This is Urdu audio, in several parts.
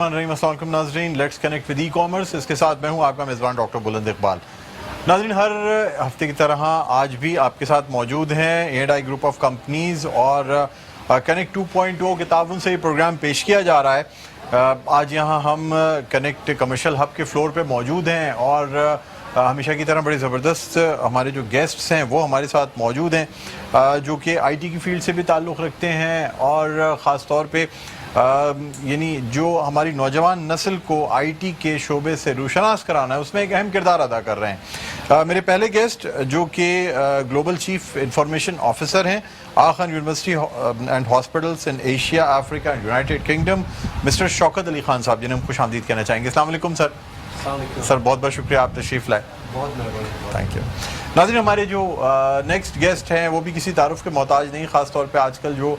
السلام علیکم ناظرین، let's connect with e commerce. اس کے ساتھ میں ہوں آپ کا میزبان ڈاکٹر بلند اقبال. ناظرین، ہر ہفتے کی طرح آج بھی آپ کے ساتھ موجود ہیں ایڈائی گروپ آف کمپنیز اور کنیکٹ 2.0 کے تعاون سے یہ پروگرام پیش کیا جا رہا ہے. آج یہاں ہم کنیکٹ کمرشل ہب کے فلور پہ موجود ہیں اور ہمیشہ کی طرح بڑے زبردست ہمارے جو گیسٹس ہیں وہ ہمارے ساتھ موجود ہیں جو کہ آئی ٹی کی فیلڈ سے بھی تعلق رکھتے ہیں اور خاص طور پہ یعنی جو ہماری نوجوان نسل کو آئی ٹی کے شعبے سے روشناس کرانا ہے اس میں ایک اہم کردار ادا کر رہے ہیں. میرے پہلے گیسٹ جو کہ گلوبل چیف انفارمیشن آفیسر ہیں Aga Khan university and hospitals in Asia, Africa, United Kingdom, mister Shaukat Ali Khan sahab, جنہیں ہم خوش آمدید کہنا چاہیں گے. السلام علیکم سر. سر بہت بہت شکریہ آپ تشریف لائے. بہت مہربانی. Thank you. ناظرین، ہمارے جو نیکسٹ گیسٹ ہیں وہ بھی کسی تعارف کے محتاج نہیں. خاص طور پہ آج کل جو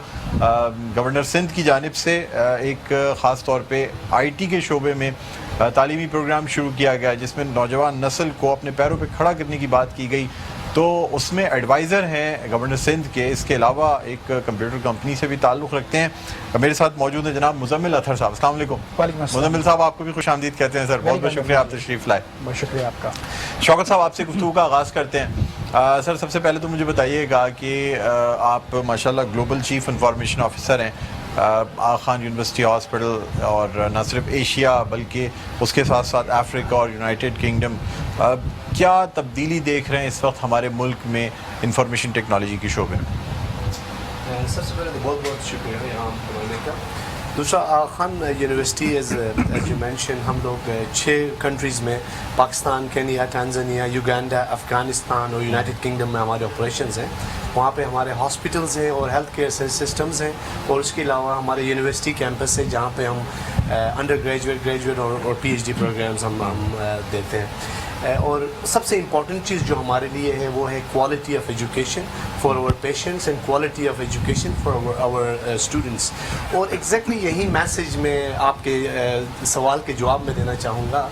گورنر سندھ کی جانب سے ایک خاص طور پہ آئی ٹی کے شعبے میں تعلیمی پروگرام شروع کیا گیا جس میں نوجوان نسل کو اپنے پیروں پہ کھڑا کرنے کی بات کی گئی، تو اس میں ایڈوائزر ہیں گورنر سندھ کے. اس کے علاوہ ایک کمپیوٹر کمپنی سے بھی تعلق رکھتے ہیں. میرے ساتھ موجود ہیں جناب مزمل اطہر صاحب. السلام علیکم. وعلیکم السلام. مزمل صاحب آپ کو بھی خوش آمدید کہتے ہیں سر. بہت بہت شکریہ آپ تشریف لائے. بہت شکریہ آپ کا. شوکت صاحب آپ سے گفتگو کا آغاز کرتے ہیں. سر سب سے پہلے تو مجھے بتائیے گا کہ آپ ماشاءاللہ گلوبل چیف انفارمیشن آفیسر ہیں آخان یونیورسٹی ہاسپٹل، اور نہ صرف ایشیا بلکہ اس کے ساتھ ساتھ افریقہ اور یونائٹڈ کنگڈم. کیا تبدیلی دیکھ رہے ہیں اس وقت ہمارے ملک میں انفارمیشن ٹیکنالوجی کے شعبے میں؟ سب سے پہلے تو بہت بہت شکریہ یہاں بنانے کا. دوسرا Aga Khan university as you mention, ہم لوگ 6 کنٹریز میں پاکستان، کینیا، ٹانزانیہ، یوگینڈا، افغانستان اور یونائٹڈ کنگڈم میں ہمارے آپریشنز ہیں. وہاں پہ ہمارے ہاسپٹلز ہیں اور ہیلتھ کیئر سسٹمز ہیں، اور اس کے علاوہ ہمارے یونیورسٹی کیمپس ہے جہاں پہ ہم انڈر گریجویٹ اور پی ایچ ڈی پروگرامز ہم دیتے ہیں. اور سب سے امپورٹنٹ چیز جو ہمارے لیے ہے وہ ہے quality of education for our patients and quality of education for our students. اور ایگزیکٹلی یہی میسیج میں آپ کے سوال کے جواب میں دینا چاہوں گا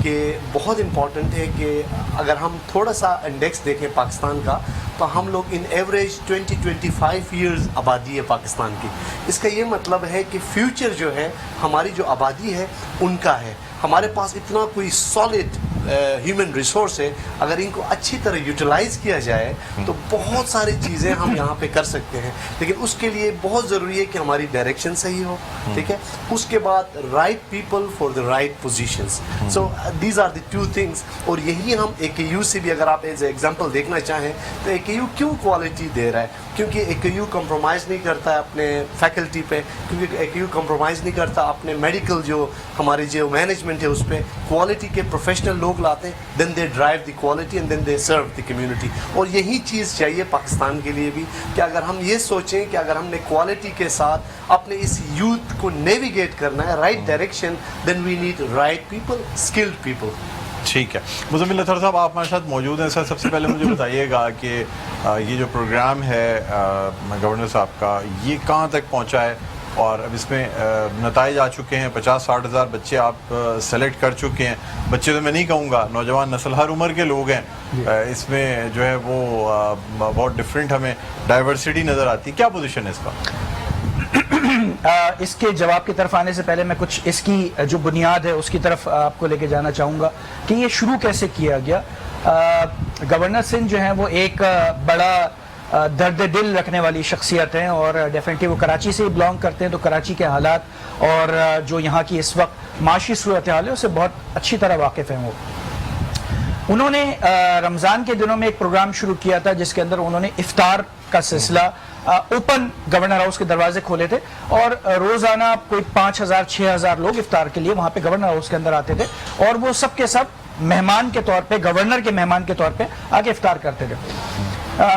کہ بہت امپورٹنٹ ہے کہ اگر ہم تھوڑا سا انڈیکس دیکھیں پاکستان کا، تو ہم لوگ ان ایوریج 20-25 ایئرز آبادی ہے پاکستان کی. اس کا یہ مطلب ہے کہ فیوچر جو ہے ہماری جو آبادی ہے ان کا ہے. ہمارے پاس اتنا کوئی سالڈ ہیومن ریسورس ہے، اگر ان کو اچھی طرح یوٹیلائز کیا جائے تو بہت ساری چیزیں ہم یہاں پہ کر سکتے ہیں. لیکن اس کے لیے بہت ضروری ہے کہ ہماری ڈائریکشن صحیح ہو، ٹھیک ہے. اس کے بعد right people for the right positions. So these are the 2 things. اور یہی ہم اے کے یو سے بھی اگر آپ ایز اے ایگزامپل دیکھنا چاہیں تو اے کے یو کیوں کوالٹی دے رہا ہے؟ کیونکہ اے کے یو کمپرومائز نہیں کرتا ہے اپنے فیکلٹی پہ، کیونکہ اے کے یو کمپرومائز نہیں کرتا اپنے میڈیکل جو ہماری جو مینجمنٹ ہے اس پہ. کوالٹی کے پروفیشنل لوگ لاتے ہیں، then they drive the quality and then they serve the community. اور یہی چیز چاہیے پاکستان کے لیے بھی کہ اگر ہم یہ سوچیں کہ اگر ہم نے کوالٹی کے ساتھ اپنے اس یوتھ کو نیویگیٹ کرنا ہے right direction, then we need right people, skilled people. ٹھیک ہے. مزمل اطہر صاحب آپ ہمارے ساتھ موجود ہیں. سر سب سے پہلے مجھے بتائیے گا کہ یہ جو پروگرام ہے گورنر صاحب کا، یہ کہاں تک پہنچا ہے اور اب اس میں نتائج آ چکے ہیں؟ 50-60 ہزار بچے آپ سلیکٹ کر چکے ہیں. بچے تو میں نہیں کہوں گا، نوجوان نسل ہر عمر کے لوگ ہیں. اس میں جو ہے وہ بہت ڈفرینٹ ہمیں ڈائیورسٹی نظر آتی. کیا پوزیشن ہے اس کا؟ اس کے جواب کی طرف آنے سے پہلے میں کچھ اس کی جو بنیاد ہے اس کی طرف آپ کو لے کے جانا چاہوں گا کہ یہ شروع کیسے کیا گیا. گورنر سندھ جو ہیں وہ ایک بڑا درد دل رکھنے والی شخصیت ہیں، اور ڈیفینیٹلی وہ کراچی سے ہی بلانگ کرتے ہیں، تو کراچی کے حالات اور جو یہاں کی اس وقت معاشی صورتحال ہے اسے بہت اچھی طرح واقف ہیں. وہ انہوں نے رمضان کے دنوں میں ایک پروگرام شروع کیا تھا جس کے اندر انہوں نے افطار کا سلسلہ اوپن گورنر ہاؤس کے دروازے کھولے تھے، اور روزانہ کوئی 5,000-6,000 لوگ افطار کے لیے وہاں پہ گورنر ہاؤس کے اندر آتے تھے، اور وہ سب کے سب مہمان کے طور پہ، گورنر کے مہمان کے طور پہ آ کے افطار کرتے تھے.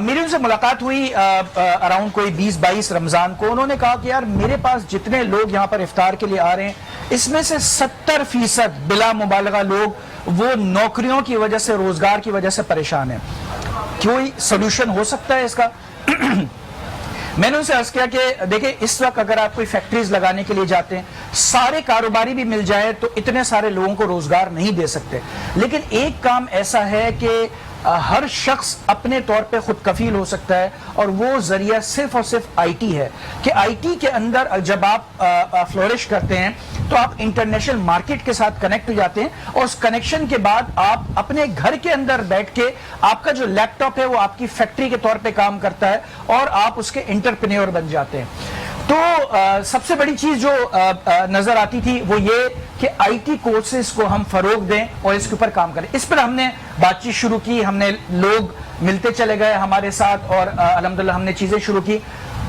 میری ان سے ملاقات ہوئی اراؤنڈ کوئی 20-22 رمضان کو. انہوں نے کہا کہ یار میرے پاس جتنے لوگ یہاں پر افطار کے لیے آ رہے ہیں اس میں سے 70% بلا مبالغہ لوگ وہ نوکریوں کی وجہ سے، روزگار کی وجہ سے پریشان ہیں. کوئی سولوشن ہو سکتا ہے اس کا؟ میں نے ان سے عرض کیا کہ دیکھیں اس وقت اگر آپ کوئی فیکٹریز لگانے کے لیے جاتے ہیں، سارے کاروباری بھی مل جائے تو اتنے سارے لوگوں کو روزگار نہیں دے سکتے. لیکن ایک کام ایسا ہے کہ ہر شخص اپنے طور پہ خود کفیل ہو سکتا ہے، اور وہ ذریعہ صرف اور صرف آئی ٹی ہے، کہ آئی ٹی کے اندر جب آپ فلورش کرتے ہیں تو آپ انٹرنیشنل مارکیٹ کے ساتھ کنیکٹ ہو جاتے ہیں، اور اس کنیکشن کے بعد آپ اپنے گھر کے اندر بیٹھ کے آپ کا جو لیپ ٹاپ ہے وہ آپ کی فیکٹری کے طور پہ کام کرتا ہے، اور آپ اس کے انٹرپرینیور بن جاتے ہیں۔ تو سب سے بڑی چیز جو نظر آتی تھی وہ یہ کہ آئی ٹی کورسز کو ہم فروغ دیں اور اس کے اوپر کام کریں۔ اس پر ہم نے بات چیت شروع کی، ہم نے لوگ ملتے چلے گئے ہمارے ساتھ، اور الحمدللہ ہم نے چیزیں شروع کی۔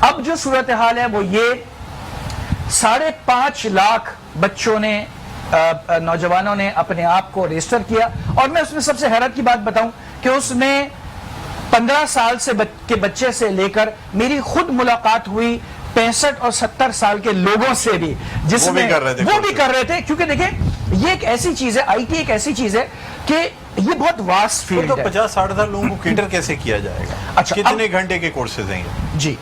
اب جو صورتحال ہے وہ یہ 5.5 لاکھ بچوں نے، نوجوانوں نے اپنے آپ کو رجسٹر کیا، اور میں اس میں سب سے حیرت کی بات بتاؤں کہ اس میں 15 سال کے بچے سے لے کر میری خود ملاقات ہوئی 65 اور 70 سال کے لوگوں سے بھی، جس میں وہ بھی کر رہے تھے، کیونکہ دیکھیں یہ ایک ایسی چیز ہے، آئی ٹی ایک ایسی چیز ہے کہ یہ بہت واسٹ فیلڈ ہے۔ 50-60 ہزار لوگوں کو کیٹر کیسے کیا جائے گا؟ اچھا، کتنے گھنٹے کے کورسز ہیں یہ؟ جی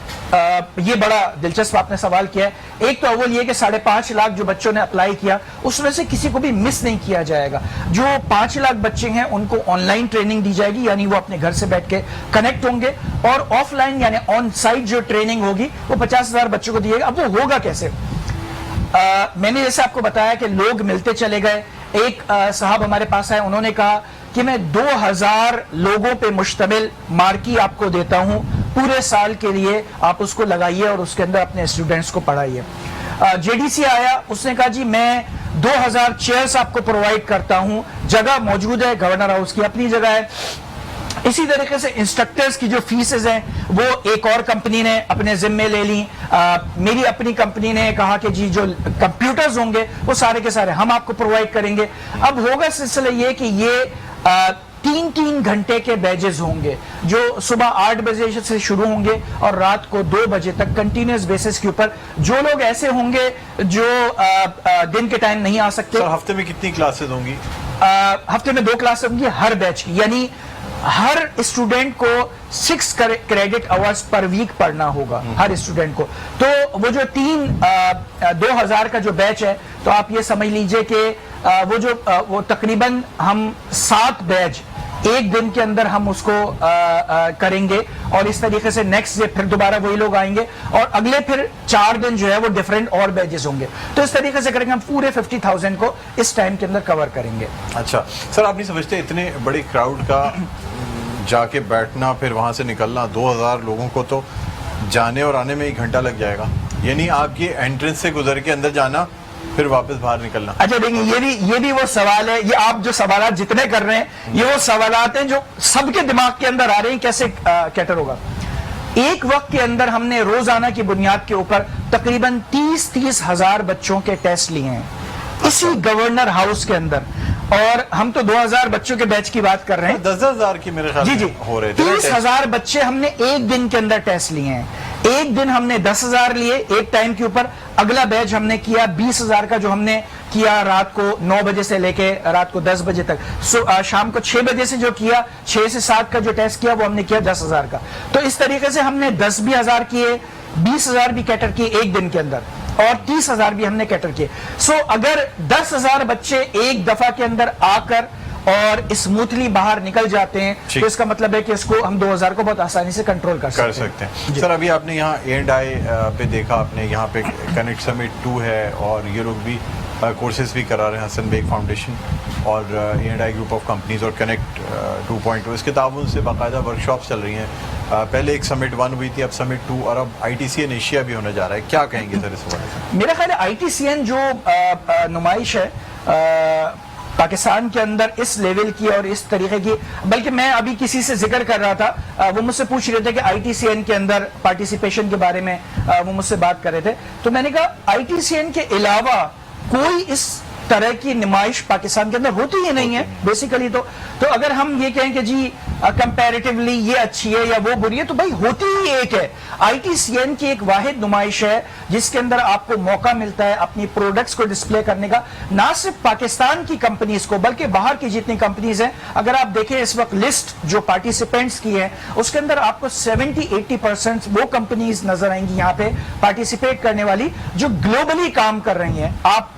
یہ بڑا دلچسپ آپ نے سوال کیا ہے۔ ایک تو اول یہ کہ 5.5 لاکھ جو بچوں نے اپلائی کیا اس میں سے کسی کو بھی مس نہیں کیا جائے گا۔ جو 5 لاکھ بچے ہیں ان کو آن لائن ٹریننگ دی جائے گی، یعنی وہ اپنے گھر سے بیٹھ کے کنیکٹ ہوں گے، اور آف لائن یعنی آن سائٹ جو ٹریننگ ہوگی وہ 50,000 بچوں کو دیے گا۔ اب وہ ہوگا کیسے؟ میں نے جیسے آپ کو بتایا کہ لوگ ملتے چلے گئے۔ ایک صاحب ہمارے پاس آئے، انہوں نے کہا کہ میں 2000 لوگوں پہ مشتمل مارکی آپ کو دیتا ہوں، پورے سال کے لیے آپ اس کو لگائیے اور اس کے اندر اپنے اسٹوڈنٹس کو پڑھائیے۔ جے ڈی سی آیا، اس نے کہا جی میں 2000 چیئرز آپ کو پرووائڈ کرتا ہوں، جگہ موجود ہے، گورنر ہاؤس کی اپنی جگہ ہے۔ اسی طریقے سے انسٹرکٹرز کی جو فیسز ہیں وہ ایک اور کمپنی نے اپنے ذمے لے لی۔ میری اپنی کمپنی نے کہا کہ جی جو کمپیوٹرز ہوں گے وہ سارے کے سارے ہم آپ کو پرووائڈ کریں گے۔ اب ہوگا سلسلہ یہ کہ یہ 3 گھنٹے کے بیجز ہوں گے، جو صبح 8 بجے سے شروع ہوں گے اور رات کو 2 بجے تک کنٹینیوس بیسس کے اوپر۔ جو لوگ ایسے ہوں گے جو دن کے ٹائم نہیں آ سکتے، سر ہفتے میں کتنی کلاسز ہوں گی؟ ہفتے میں 2 کلاس ہوں گی ہر بیچ کی، یعنی ہر اسٹوڈنٹ کو 6 کریڈٹ آورز پر ویک پڑھنا ہوگا ہر اسٹوڈنٹ کو۔ تو وہ جو 2000 کا جو بیچ ہے، تو آپ یہ سمجھ لیجئے کہ وہ تقریباً ہم 7 بیچ ایک دن کے اندر ہم اس کو کریں گے، اور اس طریقے سے نیکسٹ ڈے پھر دوبارہ وہی لوگ آئیں گے، اور اگلے پھر 4 دن جو ہے وہ ڈیفرنٹ اور بیچز ہوں گے۔ تو اس طریقے سے کریں گے، ہم پورے 50,000 کو اس ٹائم کے اندر کور کریں گے۔ اچھا سر، آپ نہیں سمجھتے اتنے بڑے کراؤڈ کا جا کے بیٹھنا پھر وہاں سے نکلنا، 2000 لوگوں کو تو جانے اور آنے میں 1 گھنٹہ لگ جائے گا، یعنی آپ یہ انٹرنس سے گزر کے اندر جانا پھر واپس باہر نکلنا۔ اچھا دیکھیں، یہ بھی وہ سوال ہے، یہ آپ جو سوالات جتنے کر رہے ہیں یہ وہ سوالات ہیں جو سب کے دماغ کے اندر آ رہے ہیں، کیسے کیٹر ہوگا۔ ایک وقت کے اندر ہم نے روزانہ کی بنیاد کے اوپر تقریباً 30 ہزار بچوں کے ٹیسٹ لیے ہیں اسی گورنر ہاؤس کے اندر، اور ہم تو 2000 بچوں کے بیچ کی بات کر رہے ہیں۔ 10,000 کی میرے خیال جی ہو رہے تھے۔ 30,000 بچے ہم نے ایک دن کے اندر ٹیسٹ لیے ہیں۔ ایک دن ہم نے 10,000 لیے ایک ٹائم کے اوپر، اگلا بیچ ہم نے کیا 20,000 کا، جو ہم نے کیا رات کو 9 بجے سے لے کے رات کو 10 بجے تک، شام کو 6 بجے سے جو کیا، 6 سے 7 کا جو ٹیسٹ کیا وہ ہم نے کیا 10,000 کا۔ تو اس طریقے سے ہم نے 10 بھی ہزار کیے، 20,000 بھی کیٹر کیے ایک دن کے اندر، اور 30,000 بھی ہم نے کیٹر کیے۔ سو اگر 10,000 بچے ایک دفعہ کے اندر آ کر اور اسموتھلی باہر نکل جاتے ہیں تو اس کا مطلب ہے کہ اس کو ہم 2000 کو بہت آسانی سے کنٹرول کر سکتے ہیں۔ سر ابھی آپ نے یہاں A&I پہ دیکھا، آپ نے یہاں پہ کنیکٹ سمٹ 2 ہے، اور یہ لوگ بھی کورسز بھی کرا رہے ہیں، حسن بیگ فاؤنڈیشن اور A&I گروپ آف کمپنیز اور کنیکٹ 2.0 اس کے تعاون سے باقاعدہ ورکشاپس چل رہی ہیں۔ پہلے ایک سمٹ 1 ہوئی تھی، اب سمٹ 2، اور اب ITCN ایشیا بھی ہونے جا رہا ہے، کیا کہیں گے سر اس حوالے سے؟ میرا خیال ہے ITCN جو نمائش ہے پاکستان کے اندر اس لیول کی اور اس طریقے کی، بلکہ میں ابھی کسی سے ذکر کر رہا تھا، وہ مجھ سے پوچھ رہے تھے کہ ITCN کے اندر پارٹیسپیشن کے بارے میں وہ مجھ سے بات کر رہے تھے، تو میں نے کہا ITCN کے علاوہ کوئی اس طرح کی نمائش پاکستان کے اندر ہوتی ہی نہیں ہے بیسیکلی۔ تو اگر ہم یہ کہیں کہ جی کمپیریٹیولی یہ اچھی ہے یا وہ بری ہے، تو بھائی ہوتی ہی ایک ہے۔ ITCN کی ایک واحد نمائش ہے جس کے اندر آپ کو موقع ملتا ہے اپنی پروڈکٹس کو ڈسپلے کرنے کا، نہ صرف پاکستان کی کمپنیز کو بلکہ باہر کی جتنی کمپنیز ہیں۔ اگر آپ دیکھیں اس وقت لسٹ جو پارٹیسپینٹس کی ہے اس کے اندر آپ کو 70-80% وہ کمپنیز نظر آئیں گی یہاں پہ پارٹیسپیٹ کرنے والی جو گلوبلی کام کر رہی ہیں۔ آپ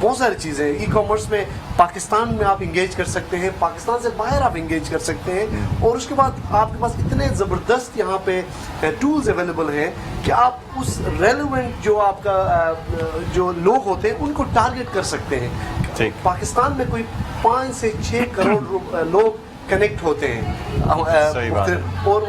بہت ساری چیزیں ہیں. ای کامرس میں پاکستان میں آپ انگیج کر سکتے ہیں, پاکستان سے باہر آپ انگیج کر سکتے ہیں, اور اس کے بعد آپ کے پاس اتنے زبردست یہاں پہ ٹولز اویلیبل ہیں کہ آپ اس ریلیونٹ جو آپ کا جو لوگ ہوتے ہیں ان کو ٹارگٹ کر سکتے ہیں. پاکستان میں کوئی 5 سے 6 کروڑ لوگ کنیکٹ ہوتے ہیں, اور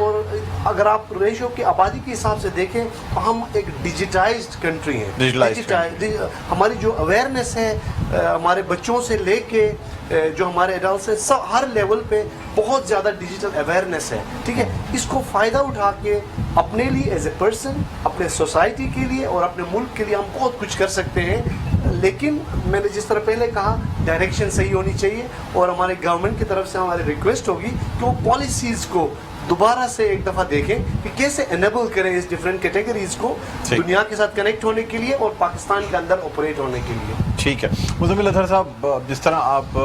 اگر آپ ریشو کی آبادی کے حساب سے دیکھیں تو ہم ایک ڈیجیٹائزڈ کنٹری ہیں. ہماری جو اویئرنیس ہے ہمارے بچوں سے لے کے جو ہمارے ایڈلٹس ہیں, سب ہر لیول پہ بہت زیادہ ڈیجیٹل اویئرنیس ہے. ٹھیک ہے, اس کو فائدہ اٹھا کے اپنے لیے ایز اے پرسن, اپنے سوسائٹی کے لیے اور اپنے ملک کے لیے ہم بہت کچھ کر سکتے ہیں. لیکن میں نے جس طرح پہلے کہا, ڈائریکشن صحیح ہونی چاہیے, اور ہمارے گورنمنٹ کی طرف سے ہماری ریکویسٹ ہوگی کہ وہ پالیسیز کو دوبارہ سے ایک دفعہ دیکھیں کہ کیسے انیبل کریں اس ڈفرینٹ کیٹیگریز کو دنیا کے ساتھ کنیکٹ ہونے کے لیے اور پاکستان کے اندر آپریٹ ہونے کے لیے. ٹھیک ہے مزمل اطہر صاحب, جس طرح آپ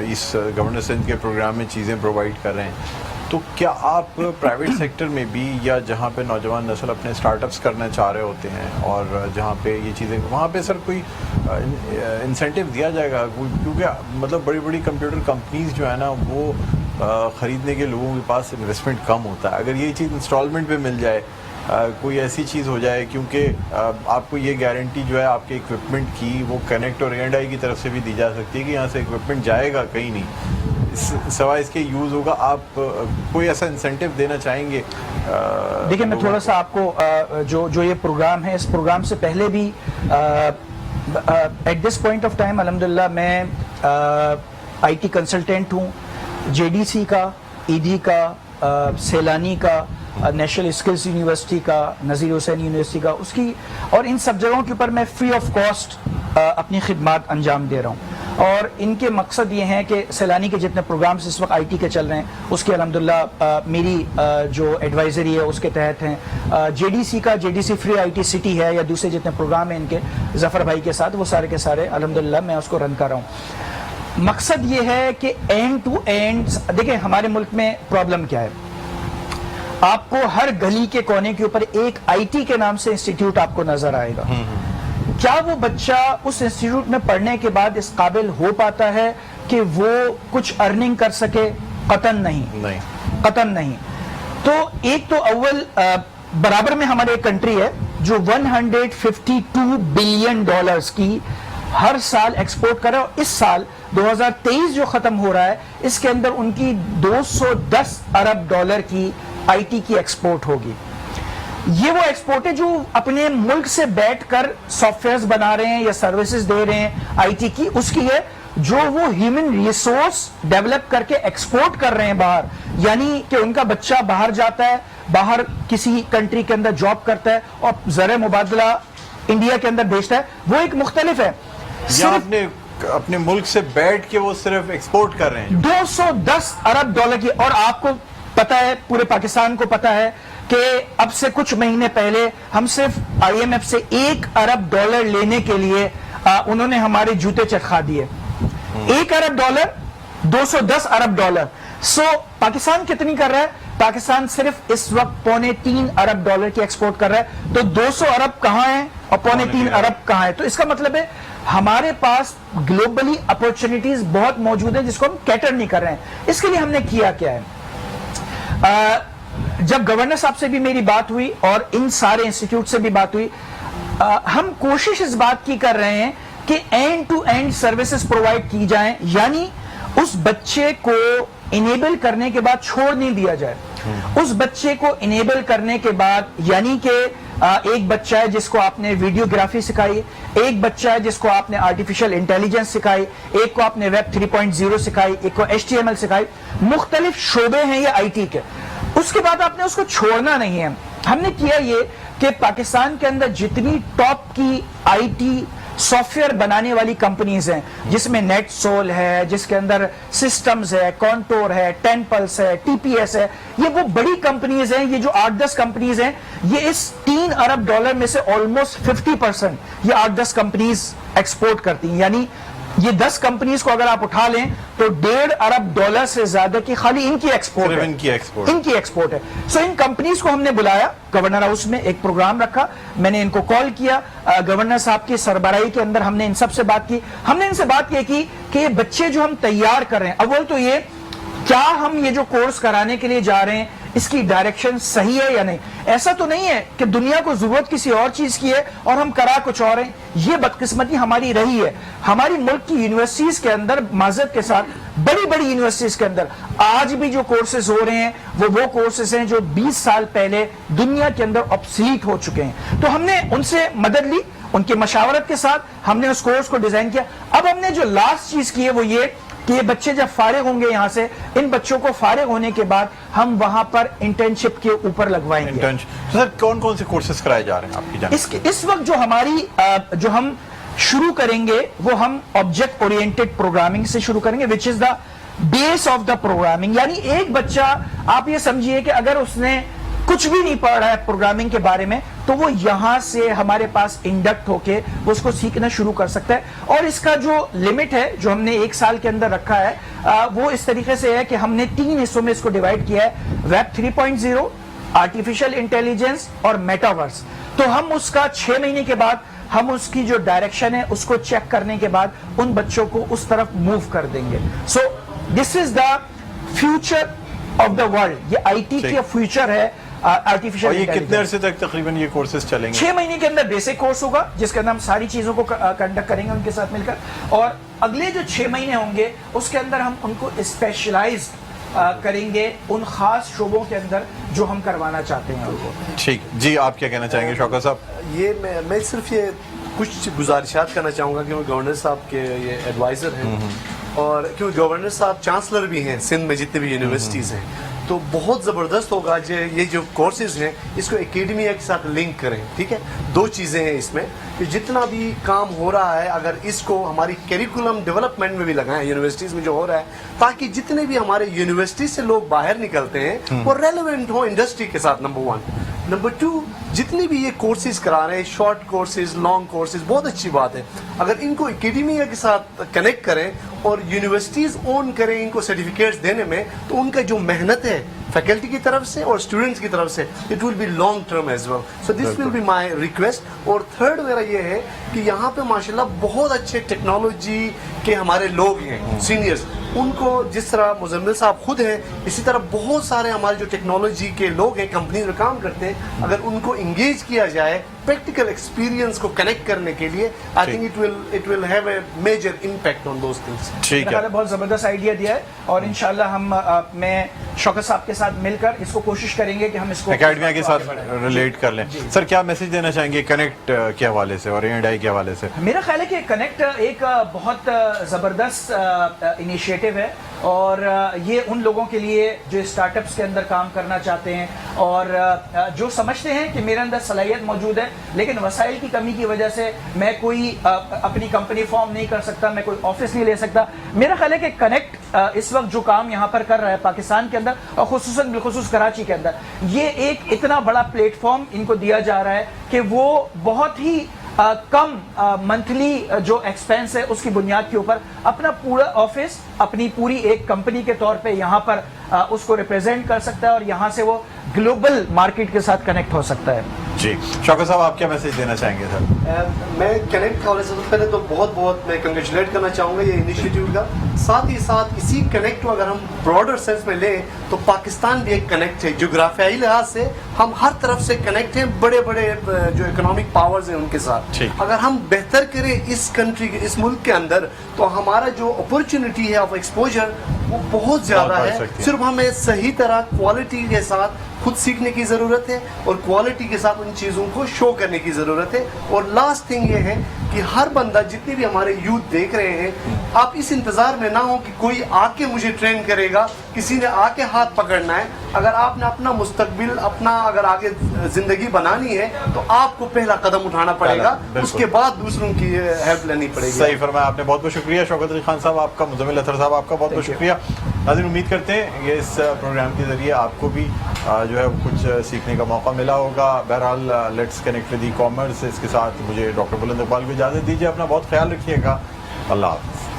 اس گورنر سندھ کے پروگرام میں چیزیں پرووائڈ کر رہے ہیں, تو کیا آپ پرائیویٹ سیکٹر میں بھی, یا جہاں پہ نوجوان نسل اپنے اسٹارٹ اپس کرنا چاہ رہے ہوتے ہیں اور جہاں پہ یہ چیزیں, وہاں پہ سر کوئی انسینٹیو دیا جائے گا؟ کیونکہ مطلب بڑی بڑی کمپیوٹر کمپنیز جو ہے نا وہ خریدنے کے لوگوں کے پاس انویسٹمنٹ کم ہوتا ہے. اگر یہ چیز انسٹالمنٹ پہ مل جائے, کوئی ایسی چیز ہو جائے, کیونکہ آپ کو یہ گارنٹی جو ہے آپ کے اکوپمنٹ کی وہ کنیکٹ اور A&I کی طرف سے بھی دی جا سکتی ہے کہ یہاں سے اکوپمنٹ جائے گا کہیں نہیں, سوائے اس کے یوز ہوگا. آپ کوئی ایسا انسینٹیو دینا چاہیں گے؟ دیکھیں میں تھوڑا سا آپ کو جو یہ پروگرام ہے, اس پروگرام سے پہلے بھی at this point of time الحمدللہ میں IT کنسلٹینٹ ہوں, JDC کا, ED کا, سیلانی کا, نیشنل اسکلز یونیورسٹی کا, نذیر حسین یونیورسٹی کا, اس کی, اور ان سب جگہوں کے اوپر میں فری آف کاسٹ اپنی خدمات انجام دے رہا ہوں. اور ان کے مقصد یہ ہیں کہ سیلانی کے جتنے پروگرامز اس وقت IT کے چل رہے ہیں اس کے الحمدللہ میری جو ایڈوائزری ہے اس کے تحت ہیں. JDC کا, JDC فری IT سٹی ہے, یا دوسرے جتنے پروگرام ہیں ان کے ظفر بھائی کے ساتھ, وہ سارے کے سارے الحمدللہ میں اس کو رن کر رہا ہوں. مقصد یہ ہے کہ اینڈ ٹو اینڈ, دیکھیں ہمارے ملک میں پرابلم کیا ہے, آپ کو ہر گلی کے کونے کے اوپر ایک IT کے نام سے انسٹیٹیوٹ آپ کو نظر آئے گا. کیا وہ بچہ اس انسٹیٹیوٹ میں پڑھنے کے بعد اس قابل ہو پاتا ہے کہ وہ کچھ ارننگ کر سکے؟ قطعاً نہیں, قطعاً نہیں. تو ایک تو اول برابر میں ہمارے ایک کنٹری ہے جو $152 بلین کی ہر سال ایکسپورٹ کر رہا ہے, اور اس سال 2023 جو ختم ہو رہا ہے اس کے اندر ان کی $210 ارب کی IT کی ایکسپورٹ ہوگی. یہ وہ ایکسپورٹ ہے جو اپنے ملک سے بیٹھ کر سافٹ ویئرز بنا رہے ہیں یا سروسز دے رہے ہیں IT کی, اس کی ہے جو وہ ہیومن ریسورس ڈیولپ کر کے ایکسپورٹ کر رہے ہیں باہر. یعنی کہ ان کا بچہ باہر جاتا ہے, باہر کسی کنٹری کے اندر جاب کرتا ہے اور زر مبادلہ انڈیا کے اندر بھیجتا ہے, وہ ایک مختلف ہے. اپنے ملک سے بیٹھ کے وہ صرف ایکسپورٹ کر رہے ہیں $210 ارب کی. اور آپ کو پتا ہے, پورے پاکستان کو پتا ہے کہ اب سے کچھ مہینے پہلے ہم صرف IMF سے $1 ارب لینے کے لیے انہوں نے ہمارے جوتے چرخا دیے. $1 ارب, $210 ارب. سو پاکستان کتنی کر رہا ہے؟ پاکستان صرف اس وقت $3.25 ارب کی ایکسپورٹ کر رہا ہے. تو 200 ارب کہاں ہے اور $3.25 ارب کہاں ہے؟ تو اس کا مطلب ہے ہمارے پاس گلوبلی اپورچونیٹیز بہت موجود ہیں جس کو ہم کیٹر نہیں کر رہے ہیں. اس کے لیے ہم نے کیا کیا ہے؟ جب گورنر صاحب سے بھی میری بات ہوئی اور ان سارے انسٹیٹیوٹ سے بھی بات ہوئی, ہم کوشش اس بات کی کر رہے ہیں کہ end to end services provide کی جائیں, یعنی اس بچے کو انیبل کرنے کے بعد چھوڑ نہیں دیا جائے. اس بچے کو انیبل کرنے کے بعد, یعنی کہ ایک بچہ ہے جس کو آپ نے ویڈیوگرافی سکھائی, ایک بچہ ہے جس کو آپ نے آرٹیفیشل انٹیلیجنس سکھائی, ایک کو آپ نے ویب 3.0 سکھائی, ایک کو HTML سکھائی. مختلف شعبے ہیں یہ IT کے. اس کے بعد آپ نے اس کو چھوڑنا نہیں ہے. ہم نے کیا یہ کہ پاکستان کے اندر جتنی ٹاپ کی IT سافٹ ویئر بنانے والی کمپنیز ہیں, جس میں نیٹ سول ہے, جس کے اندر سسٹمز ہے, کانٹور ہے, ٹینپلس ہے, TPS ہے, یہ وہ بڑی کمپنیز ہیں. یہ جو 8-10 کمپنیز ہیں یہ اس $3 ارب میں سے آلموسٹ 50% یہ 8-10 کمپنیز ایکسپورٹ کرتی ہیں. یعنی یہ 10 کمپنیز کو اگر آپ اٹھا لیں تو $1.5 ارب سے زیادہ کی خالی ان کی ایکسپورٹ صرف ہے. ان کی ایکسپورٹ. ان کی ایکسپورٹ ہے. سو ان کمپنیز کو ہم نے بلایا گورنر ہاؤس میں, ایک پروگرام رکھا, میں نے ان کو کال کیا, گورنر صاحب کی سربراہی کے اندر ہم نے ان سب سے بات کی. ہم نے ان سے بات یہ کی کہ یہ بچے جو ہم تیار کر رہے ہیں, اول تو یہ کیا ہم یہ جو کورس کرانے کے لیے جا رہے ہیں اس کی ڈائریکشن صحیح ہے یا نہیں. ایسا تو نہیں ہے کہ دنیا کو ضرورت کسی اور چیز کی ہے اور ہم کرا کچھ اور ہیں. یہ بدقسمتی ہماری رہی ہے. ہماری ملک کی یونیورسٹیز کے اندر معذرت کے ساتھ بڑی بڑی یونیورسٹیز کے اندر آج بھی جو کورسز ہو رہے ہیں وہ کورسز ہیں جو 20 سال پہلے دنیا کے اندر obsolete ہو چکے ہیں. تو ہم نے ان سے مدد لی, ان کی مشاورت کے ساتھ ہم نے اس کورس کو ڈیزائن کیا. اب ہم نے جو لاسٹ چیز کی ہے وہ یہ کہ یہ بچے جب فارغ ہوں گے یہاں سے, ان بچوں کو فارغ ہونے کے بعد ہم وہاں پر انٹرنشپ کے اوپر لگوائیں گے. سر کون کون سے کورسز کرائے جا رہے ہیں آپ کی جانب؟ اس وقت جو ہماری جو ہم شروع کریں گے وہ ہم آبجیکٹ اورینٹڈ پروگرامنگ سے شروع کریں گے, وچ از دا بیس آف دا پروگرامنگ. یعنی ایک بچہ آپ یہ سمجھیے کہ اگر اس نے کچھ بھی نہیں پڑھ رہا ہے پروگرامنگ کے بارے میں تو وہ یہاں سے ہمارے پاس انڈکٹ ہو کے وہ اس کو سیکھنا شروع کر سکتا ہے. اور اس کا جو لمٹ ہے جو ہم نے 1 سال کے اندر رکھا ہے وہ اس طریقے سے ہے کہ ہم نے 3 حصوں میں اس کو ڈیوائڈ کیا ہے, ویب 3.0, آرٹیفیشل انٹیلیجنس اور میٹاورس. تو ہم اس کا 6 مہینے کے بعد ہم اس کی جو ڈائریکشن ہے اس کو چیک کرنے کے بعد ان بچوں کو اس طرف موو کر دیں گے. So this is the future of the world. یہ آئی ٹی کا فیوچر ہے. آرٹیفیشل اور یہ کتنے عرصے تک تقریباً یہ کورسز چلیں گے؟ 6 مہینے کے اندر بیسک کورس ہوگا جس کے اندر ہم ساری چیزوں کو کنڈکٹ کریں گے ان کے ساتھ مل کر, اور اگلے جو 6 مہینے ہوں گے اس کے اندر ہم ان کو اسپیشلائز کریں گے ان خاص شعبوں کے اندر جو ہم کروانا چاہتے ہیں ان کو. ٹھیک جی, آپ کیا کہنا چاہیں گے شوکت صاحب؟ یہ میں صرف یہ کچھ گزارشات کرنا چاہوں گا کیونکہ گورنر صاحب کے یہ ایڈوائزر ہیں اور کیونکہ گورنر صاحب چانسلر بھی ہیں سندھ میں جتنے بھی یونیورسٹیز ہیں, تو بہت زبردست ہوگا یہ جو کورسز ہیں اس کو اکیڈمیا کے ساتھ لنک کریں. ٹھیک ہے, 2 چیزیں ہیں اس میں کہ جتنا بھی کام ہو رہا ہے اگر اس کو ہماری کیریکولم ڈیولپمنٹ میں بھی لگائیں یونیورسٹیز میں جو ہو رہا ہے, تاکہ جتنے بھی ہمارے یونیورسٹی سے لوگ باہر نکلتے ہیں وہ ریلیونٹ ہوں انڈسٹری کے ساتھ, نمبر 1. نمبر 2, جتنی بھی یہ کورسز کرا رہے ہیں, شارٹ کورسز, لانگ کورسز, بہت اچھی بات ہے. اگر ان کو اکیڈمیا کے ساتھ کنیکٹ کریں اور یونیورسٹیز اون کریں ان کو سرٹیفکیٹس دینے میں, تو ان کا جو محنت ہے فیکلٹی کی طرف سے اور اسٹوڈنٹس کی طرف سے it will be long term as well. So this will be my request. اور تھرڈ میرا یہ ہے کہ یہاں پہ ماشاءاللہ بہت اچھے ٹیکنالوجی کے ہمارے لوگ ہیں سینئرز, ان کو جس طرح مزمل صاحب خود ہیں اسی طرح بہت سارے ہمارے جو ٹیکنالوجی کے لوگ ہیں کمپنیز میں کام کرتے ہیں, اگر ان کو انگیج کیا جائے پریکٹیکل ایکسپیرینس کو کنیکٹ کرنے کے لیے, I think it will have a major impact on those things. ٹھیک ہے, بہت زبردست آئیڈیا دیا ہے اور انشاءاللہ ہم میں شوکت صاحب کے ساتھ مل کر اس کو کوشش کریں گے کہ ہم اس کو اکیڈمیا کے ساتھ ریلیٹ کر لیں. سر کیا میسج دینا چاہیں گے کنیکٹ کے حوالے سے اور A&I کے حوالے سے؟ میرا خیال ہے کہ کنیکٹ ایک بہت زبردست انیشیٹو ہے اور یہ ان لوگوں کے لیے جو اسٹارٹ اپس کے اندر کام کرنا چاہتے ہیں اور جو سمجھتے ہیں کہ میرے اندر صلاحیت موجود ہے لیکن وسائل کی کمی کی وجہ سے میں کوئی اپنی کمپنی فارم نہیں کر سکتا, میں کوئی آفس نہیں لے سکتا. میرا خیال ہے کہ کنیکٹ اس وقت جو کام یہاں پر کر رہا ہے پاکستان کے اندر اور خصوصاً بالخصوص کراچی کے اندر, یہ ایک اتنا بڑا پلیٹ فارم ان کو دیا جا رہا ہے کہ وہ بہت ہی کم منتھلی جو ایکسپینس ہے اس کی بنیاد کے اوپر اپنا پورا آفس اپنی پوری ایک کمپنی کے طور پہ یہاں پر اس کو ریپرزینٹ کر سکتا ہے اور یہاں سے وہ گلوبل مارکیٹ کے ساتھ کنیکٹ ہو سکتا ہے. جی شوکت صاحب, آپ کیا میسج دینا چاہیں گے سر؟ میں کنیکٹ حوالے سے پہلے تو بہت میں کنگریچولیٹ کرنا چاہوں گا یہ انیشیٹو کا. ساتھ ہی ساتھ اسی کنیکٹ کو اگر ہم براڈر سینس میں لیں تو پاکستان بھی ایک کنیکٹ ہے. جغرافیائی لحاظ سے ہم ہر طرف سے کنیکٹ ہیں بڑے بڑے جو اکنامک پاورز ہیں ان کے ساتھ. اگر ہم بہتر کریں اس کنٹری کے اس ملک کے اندر تو ہمارا جو اپرچونٹی ہے آف ایکسپوجر وہ بہت زیادہ ہے. صرف ہمیں صحیح طرح کوالٹی کے ساتھ خود سیکھنے کی ضرورت ہے اور کوالٹی کے ساتھ ان چیزوں کو شو کرنے کی ضرورت ہے. اور لاسٹ تھنگ یہ ہے کہ ہر بندہ جتنے بھی ہمارے یوتھ دیکھ رہے ہیں, آپ اس انتظار میں نہ ہو کہ کوئی آ کے مجھے ٹرین کرے گا, کسی نے آ کے ہاتھ پکڑنا ہے. اگر آپ نے اپنا مستقبل اپنا اگر آگے زندگی بنانی ہے تو آپ کو پہلا قدم اٹھانا پڑے گا, اس کے بعد دوسروں کی ہیلپ لینی پڑے گی. صحیح فرمایا آپ نے, بہت بہت شکریہ شوکت علی خان صاحب آپ کا, مزمل اطہر صاحب آپ کا بہت بہت شکریہ. ناظرین امید کرتے ہیں کہ اس پروگرام کے ذریعے آپ کو بھی جو ہے کچھ سیکھنے کا موقع ملا ہوگا. بہرحال let's connect with e commerce, اس کے ساتھ مجھے ڈاکٹر بلند اقبال کو اجازت دیجیے. اپنا بہت خیال رکھیے گا. اللہ حافظ.